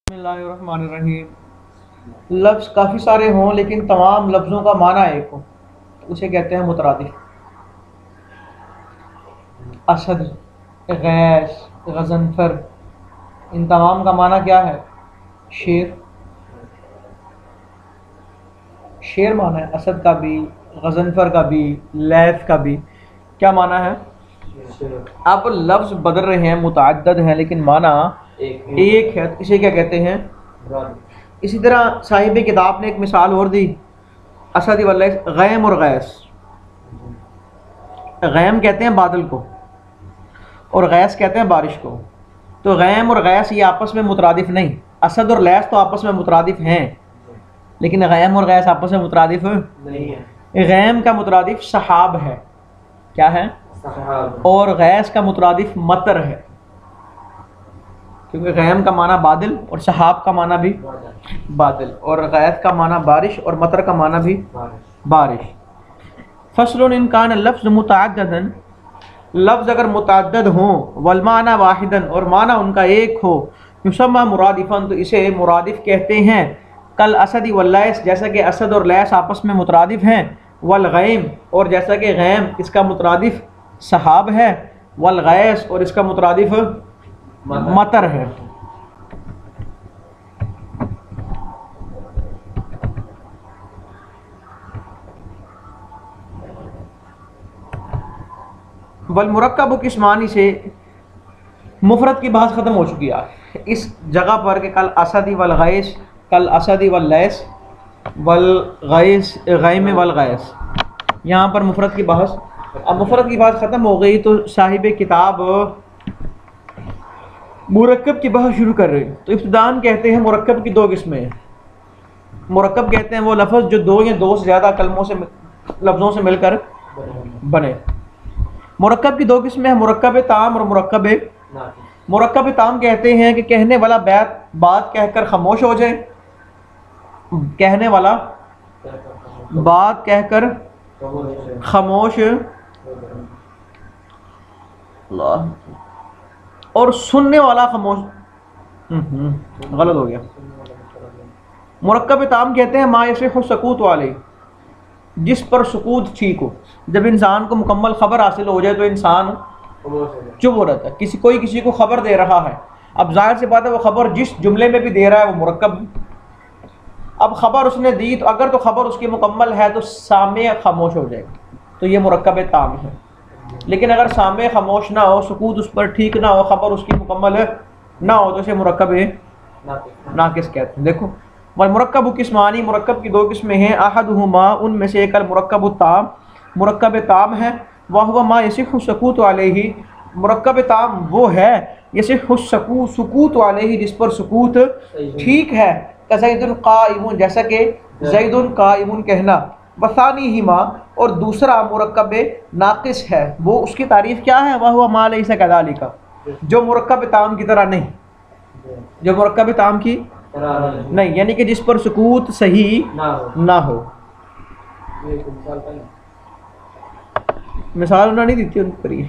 بسم اللہ الرحمن الرحیم۔ لفظ کافی سارے ہوں لیکن تمام لفظوں کا معنی ایک ہو، اسے کہتے ہیں مترادف۔ اسد، غیث، غضنفر، ان تمام کا معنی کیا ہے؟ شیر۔ شیر معنی ہے اسد کا بھی، غضنفر کا بھی، لیث کا بھی۔ کیا معنی ہے؟ اب لفظ بدل رہے ہیں، متعدد ہیں لیکن معنی ایک ہے، اسے کیا کہتے ہیں؟ اسی طرح صاحب کتاب نے ایک مثال اور دی، اسد واللیث، غیم اور غیث۔ غیم کہتے ہیں بادل کو اور غیث کہتے ہیں بارش کو۔ تو غیم اور غیث یہ آپس میں مترادف نہیں، اسد اور لیث تو آپس میں مترادف ہیں لیکن غیم اور غیث آپس میں مترادف نہیں ہے۔ غیم کا مترادف سحاب ہے، کیا ہے؟ اور غیث کا مترادف مطر ہے، کیونکہ غیم کا معنی بادل اور سحاب کا معنی بھی بادل، اور غیث کا معنی بارش اور مطر کا معنی بھی بارش۔ فصل ان کان لفظ متعددا، لفظ اگر متعدد ہوں، والمعنی واحدا، اور معنی ان کا ایک ہو، یسمى مرادفا، تو اسے مرادف کہتے ہیں۔ کل اسد واللیث، جیسا کہ اسد اور لیث آپس میں مترادف ہیں، والغیم، اور جیسا کہ غیم اس کا مترادف سحاب ہے، والغیث، اور اس کا مترادف مطر ہے۔ والمرکب قسمانی، سے مفرد کی بحث ختم ہو چکی ہے اس جگہ پر کہ کل اسد والغیث، کل اسد واللیث، والغیث، غیم والغیث، یہاں پر مفرد کی بحث، اب مفرد کی بحث ختم ہو گئی تو صاحب کتاب مرکب کی بحث شروع کر رہے ہیں۔ تو ابتداً کہتے ہیں مرکب کی دو قسمیں ہیں۔ مرکب کہتے ہیں وہ لفظ جو دو یا دو سے زیادہ کلموں سے، لفظوں سے مل کر بنے۔ مرکب کی دو قسمیں ہیں، مرکب تام اور مرکب۔ مرکب تام کہتے ہیں کہ کہنے والا بات کہہ کر خاموش ہو جائے، کہنے والا بات کہہ کر خاموش، اللہ، اور سننے والا خاموش، غلط ہو گیا۔ مرکب تام کہتے ہیں ما یصح السکوت علیہ، جس پر سکوت ٹھیک ہو۔ جب انسان کو مکمل خبر حاصل ہو جائے تو انسان چپ ہو رہتا ہے۔ کوئی کسی کو خبر دے رہا ہے، اب ظاہر سی بات ہے وہ خبر جس جملے میں بھی دے رہا ہے وہ مرکب ہے۔ اب خبر اس نے دی تو اگر تو خبر اس کی مکمل ہے تو سامع خاموش ہو جائے گا، تو یہ مرکب تام ہے۔ لیکن اگر سامع خاموش نہ ہو، سکوت اس پر ٹھیک نہ ہو، خبر اس کی مکمل نہ ہو، تو اسے مرکب ناقص کہتے ہیں۔ دیکھو، مرکب قسمانی، مرکب کی دو قسمیں ہیں، احدہما، ان میں سے ایک المرکب التام، مرکب تام ہے، وہو ما یصح السکوت علیہ، مرکب تام وہ ہے یصح السکوت، سکوت علیہ، جس پر سکوت ٹھیک ہے، کزید قائم، جیسا کہ زید قائم کہنا، وثانیہما، اور دوسرا مرکب ناقص ہے، وہ اس کی تعریف کیا ہے؟ وہو ما لیس کذالک، جو مرکب تام کی طرح نہیں، جو مرکب تام کی نہیں، یعنی کہ جس پر سکوت صحیح نہ ہو۔ مثال انہوں نے نہیں دیتی ان پر یہ